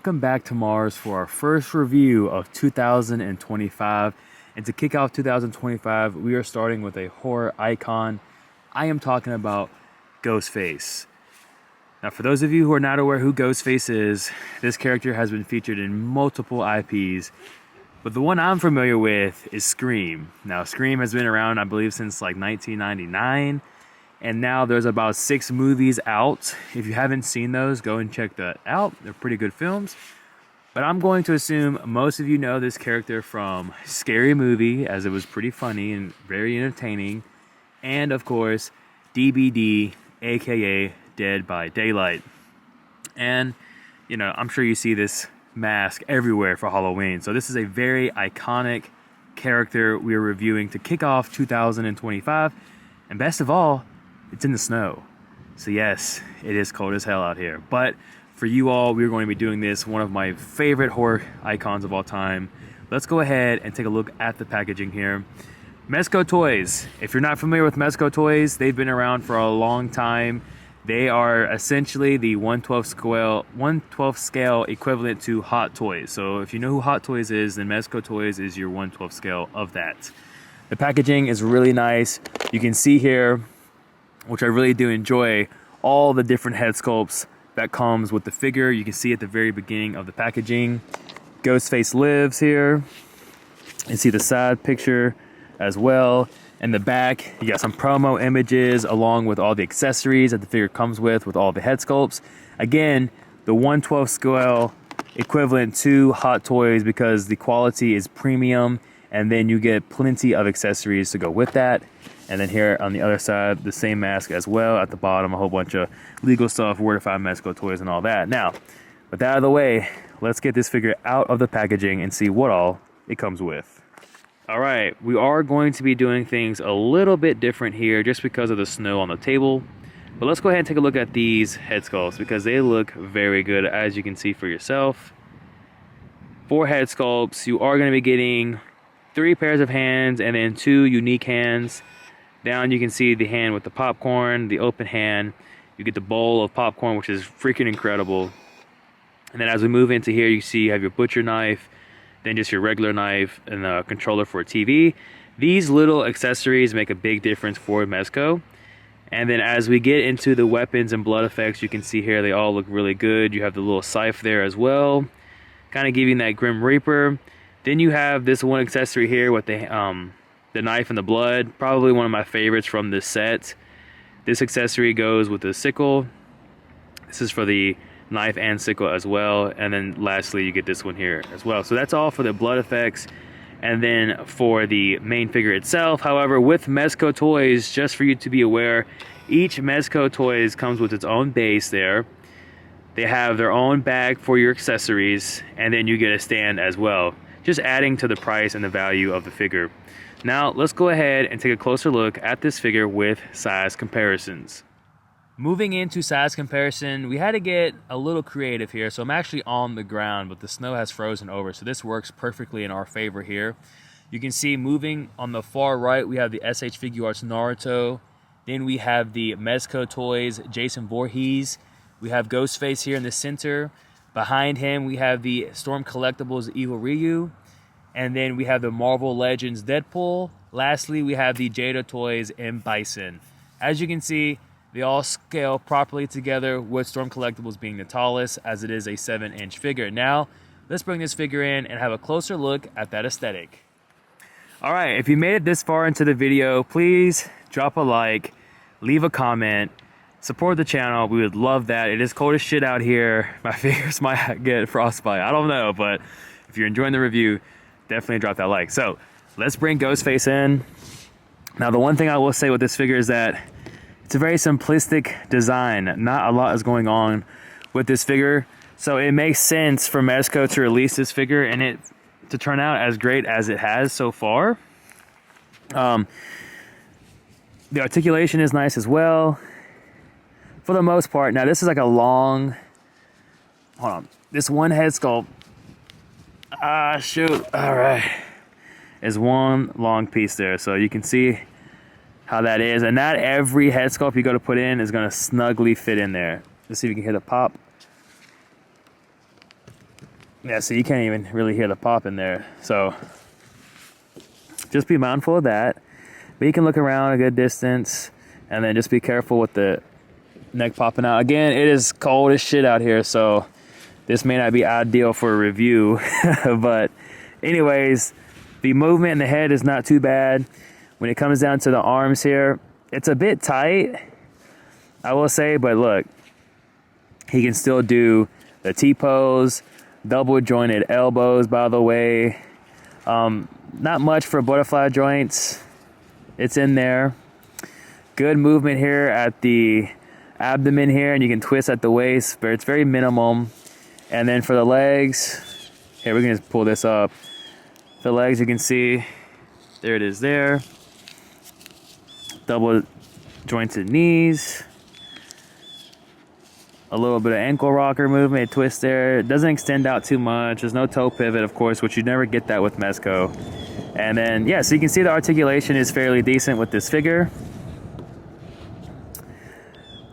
welcome back to M.A.R.S for our first review of 2025. And to kick off 2025, we are starting with a horror icon. I am talking about Ghostface. Now, for those of you who are not aware who Ghostface is, this character has been featured in multiple IPs, but the one I'm familiar with is Scream. Now, Scream has been around, I believe, since like 1999. And now there's about 6 movies out. If you haven't seen those, go and check that out. They're pretty good films. But I'm going to assume most of you know this character from Scary Movie, as it was pretty funny and very entertaining. And of course, DBD, aka Dead by Daylight. And, you know, I'm sure you see this mask everywhere for Halloween. So this is a very iconic character we're reviewing to kick off 2025. And best of all, it's in the snow. So yes, it is cold as hell out here. But for you all, we're going to be doing this, one of my favorite horror icons of all time. Let's go ahead and take a look at the packaging here. Mezco Toyz. If you're not familiar with Mezco Toyz, they've been around for a long time. They are essentially the 1/12 scale equivalent to Hot Toys. So if you know who Hot Toys is, then Mezco Toyz is your 1/12 scale of that. The packaging is really nice. You can see here, which I really do enjoy, all the different head sculpts that comes with the figure. You can see at the very beginning of the packaging, Ghostface lives here. You see the side picture as well. In the back, you got some promo images along with all the accessories that the figure comes with all the head sculpts. Again, the 1/12 scale equivalent to Hot Toys because the quality is premium, and then you get plenty of accessories to go with that. And then here on the other side, the same mask as well. At the bottom, a whole bunch of legal stuff, where to find Mezco Toyz and all that. Now, with that out of the way, let's get this figure out of the packaging and see what all it comes with. All right, we are going to be doing things a little bit different here just because of the snow on the table. But let's go ahead and take a look at these head sculpts because they look very good, as you can see for yourself. 4 head sculpts. You are going to be getting 3 pairs of hands and then 2 unique hands. Down you can see the hand with the popcorn, the open hand. You get the bowl of popcorn, which is freaking incredible. And then as we move into here, you see you have your butcher knife, then just your regular knife, and a controller for a TV. These little accessories make a big difference for Mezco. And then as we get into the weapons and blood effects, you can see here they all look really good. You have the little scythe there as well, kind of giving that Grim Reaper. Then you have this one accessory here with the knife and the blood, probably one of my favorites from this set. This accessory goes with the sickle. This is for the knife and sickle as well. And then lastly, you get this one here as well. So that's all for the blood effects. And then for the main figure itself, however, with Mezco Toyz, just for you to be aware, each Mezco Toyz comes with its own base there. They have their own bag for your accessories, and then you get a stand as well, just adding to the price and the value of the figure. Now, let's go ahead and take a closer look at this figure with size comparisons. Moving into size comparison, we had to get a little creative here. So I'm actually on the ground, but the snow has frozen over. So this works perfectly in our favor here. You can see moving on the far right, we have the SH Figuarts Naruto. Then we have the Mezco Toyz Jason Voorhees. We have Ghostface here in the center. Behind him, we have the Storm Collectibles Evil Ryu. And then we have the Marvel Legends Deadpool. Lastly, we have the Jada Toys M. Bison. As you can see, they all scale properly together, with Storm Collectibles being the tallest, as it is a 7-inch figure. Now, let's bring this figure in and have a closer look at that aesthetic. All right, if you made it this far into the video, please drop a like, leave a comment, support the channel. We would love that. It is cold as shit out here. My fingers might get frostbite. I don't know, but if you're enjoying the review, definitely drop that like. So let's bring Ghostface in. Now, the one thing I will say with this figure is that it's a very simplistic design. Not a lot is going on with this figure. So it makes sense for Mezco to release this figure and it to turn out as great as it has so far. The articulation is nice as well, for the most part. Now, this is like a long, hold on. This one head sculpt, shoot, all right, is one long piece there. So you can see how that is. And not every head sculpt you go to put in is gonna snugly fit in there. Let's see if you can hear the pop. Yeah, so you can't even really hear the pop in there. So just be mindful of that. But you can look around a good distance, and then just be careful with the neck popping out. Again, it is cold as shit out here, so this may not be ideal for a review. But anyways, the movement in the head is not too bad. When it comes down to the arms here, it's a bit tight, I will say, but look, he can still do the T-pose, double jointed elbows, by the way. Not much for butterfly joints. It's in there. Good movement here at the abdomen here, and you can twist at the waist, but it's very minimum. And then for the legs, here, we can just pull this up. The legs, you can see, there it is there. Double jointed knees. A little bit of ankle rocker movement, twist there. It doesn't extend out too much. There's no toe pivot, of course, which you never get that with Mezco. And then, yeah, so you can see the articulation is fairly decent with this figure.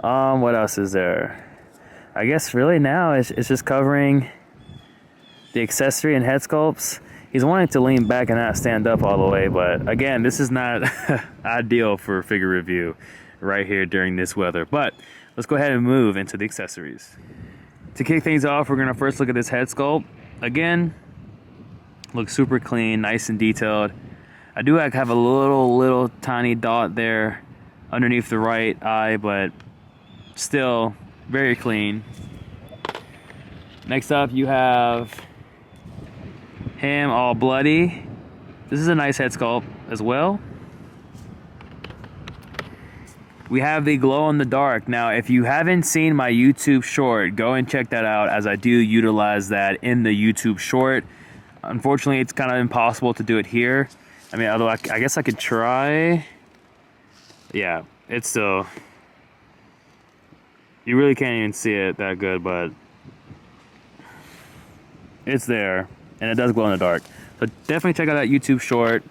What else is there? I guess really now it's just covering the accessory and head sculpts. He's wanting to lean back and not stand up all the way, but again, this is not ideal for figure review right here during this weather. But let's go ahead and move into the accessories. To kick things off, we're gonna first look at this head sculpt. Again, looks super clean, nice and detailed. I do have a little tiny dot there underneath the right eye, but still very clean. Next up, you have him all bloody. This is a nice head sculpt as well. We have the glow in the dark. Now, if you haven't seen my YouTube short, go and check that out, as I do utilize that in the YouTube short. Unfortunately, it's kind of impossible to do it here. I mean, although I guess I could try. Yeah, it's still, you really can't even see it that good, but it's there, and it does glow in the dark. So definitely check out that YouTube short.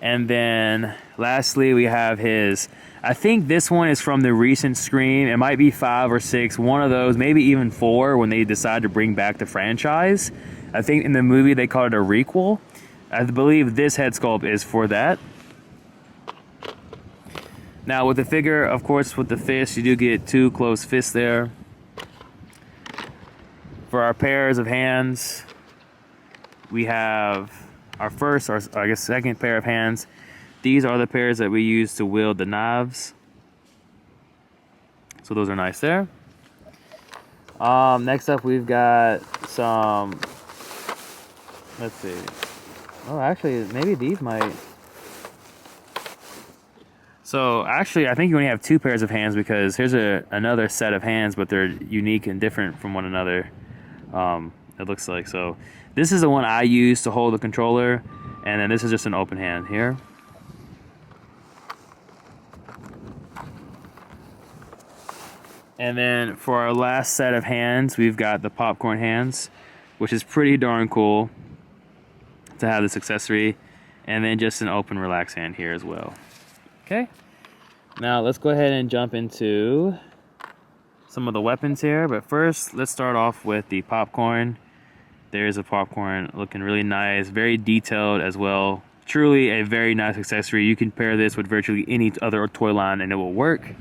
And then lastly, we have his, I think this one is from the recent Scream. It might be 5 or 6, one of those, maybe even 4, when they decide to bring back the franchise. I think in the movie they call it a requel. I believe this head sculpt is for that. Now with the figure, of course, with the fist, you do get 2 closed fists there. For our pairs of hands, we have our first, or I guess second pair of hands. These are the pairs that we use to wield the knives. So those are nice there. Next up, we've got some, let's see. Oh, actually, maybe these might. So actually, I think you only have 2 pairs of hands, because here's another set of hands, but they're unique and different from one another. It looks like. So this is the one I use to hold the controller, and then this is just an open hand here. And then for our last set of hands, we've got the popcorn hands, which is pretty darn cool to have this accessory. And then just an open relaxed hand here as well. Okay, now let's go ahead and jump into some of the weapons here. But first, let's start off with the popcorn. There's a popcorn looking really nice, very detailed as well. Truly a very nice accessory. You can pair this with virtually any other toy line and it will work.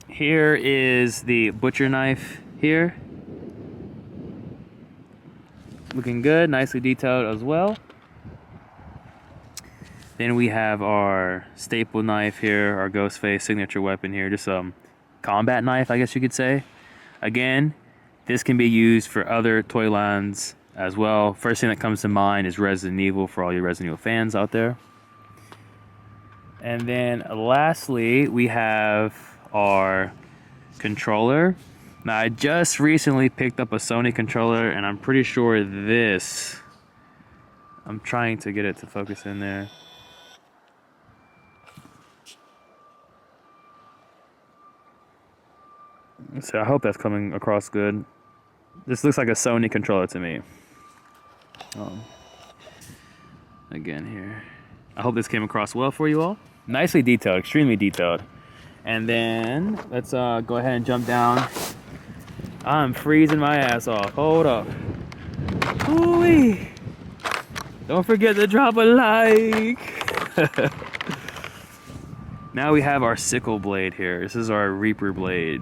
Here is the butcher knife here. Looking good, nicely detailed as well. Then we have our staple knife here, our Ghostface signature weapon here, just a combat knife, I guess you could say. Again, this can be used for other toy lines as well. First thing that comes to mind is Resident Evil, for all you Resident Evil fans out there. And then lastly, we have our controller. Now, I just recently picked up a Sony controller, and I'm pretty sure this, I'm trying to get it to focus in there. So I hope that's coming across good. This looks like a Sony controller to me. Again here. I hope this came across well for you all. Nicely detailed, extremely detailed. And then let's go ahead and jump down I'm freezing my ass off. Hold up. Ooh-wee. Don't forget to drop a like. Now we have our sickle blade here. This is our reaper blade.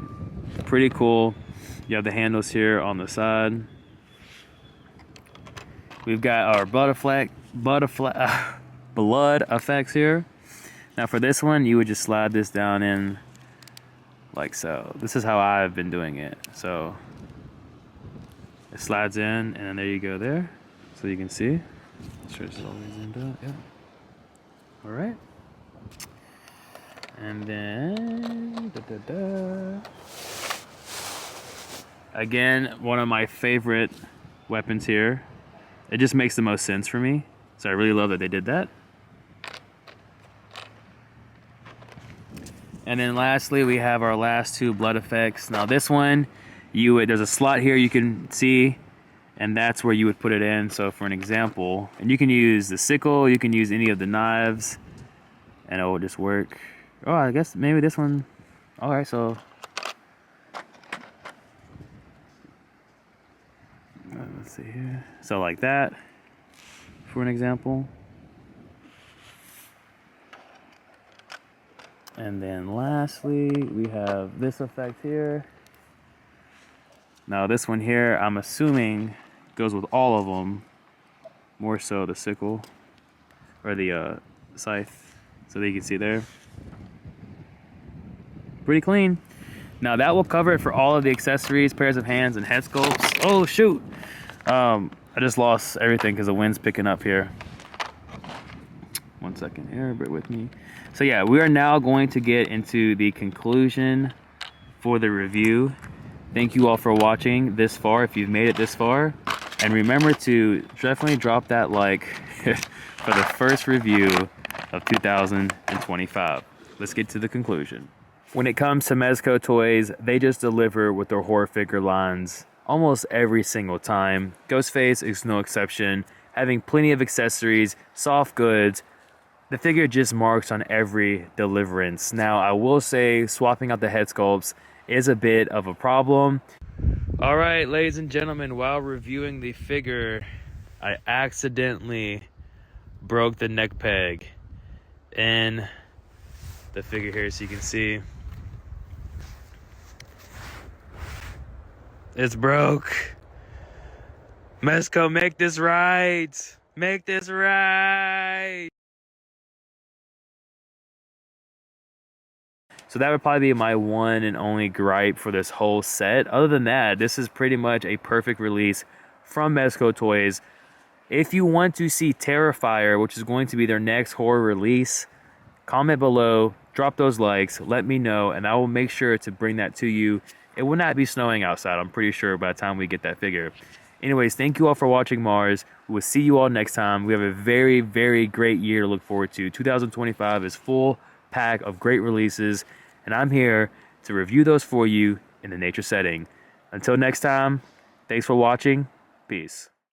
Pretty cool. You have the handles here on the side. We've got our blood effects here. Now for this one, you would just slide this down in like so. This is how I've been doing it. So it slides in, and then there you go there. So you can see. Stretches all these into, yeah. All right. And then, again, one of my favorite weapons here. It just makes the most sense for me. So I really love that they did that. And then lastly, we have our last two blood effects. Now this one, there's a slot here you can see, and that's where you would put it in. So for an example, and you can use the sickle, you can use any of the knives, and it will just work. Oh, I guess maybe this one. All right, so let's see here. So like that, for an example. And then lastly, we have this effect here. Now this one here, I'm assuming goes with all of them, more so the sickle or the scythe, so that you can see there. Pretty clean. Now that will cover it for all of the accessories, pairs of hands, and head sculpts. Oh shoot! I just lost everything because the wind's picking up here. 1 second here, bear with me. So yeah, we are now going to get into the conclusion for the review. Thank you all for watching this far, if you've made it this far. And remember to definitely drop that like for the first review of 2025. Let's get to the conclusion. When it comes to Mezco Toyz, they just deliver with their horror figure lines almost every single time. Ghostface is no exception, having plenty of accessories, soft goods. The figure just marks on every deliverance. Now, I will say swapping out the head sculpts is a bit of a problem. All right, ladies and gentlemen, while reviewing the figure, I accidentally broke the neck peg in the figure here, so you can see. It's broke. Mezco, make this right. Make this right. So that would probably be my one and only gripe for this whole set. Other than that, this is pretty much a perfect release from Mezco Toyz. If you want to see Terrifier, which is going to be their next horror release, comment below, drop those likes, let me know, and I will make sure to bring that to you. It will not be snowing outside, I'm pretty sure, by the time we get that figure. Anyways, thank you all for watching M.A.R.S. We will see you all next time. We have a very, very great year to look forward to. 2025 is full pack of great releases, and I'm here to review those for you in the nature setting. Until next time, thanks for watching. Peace.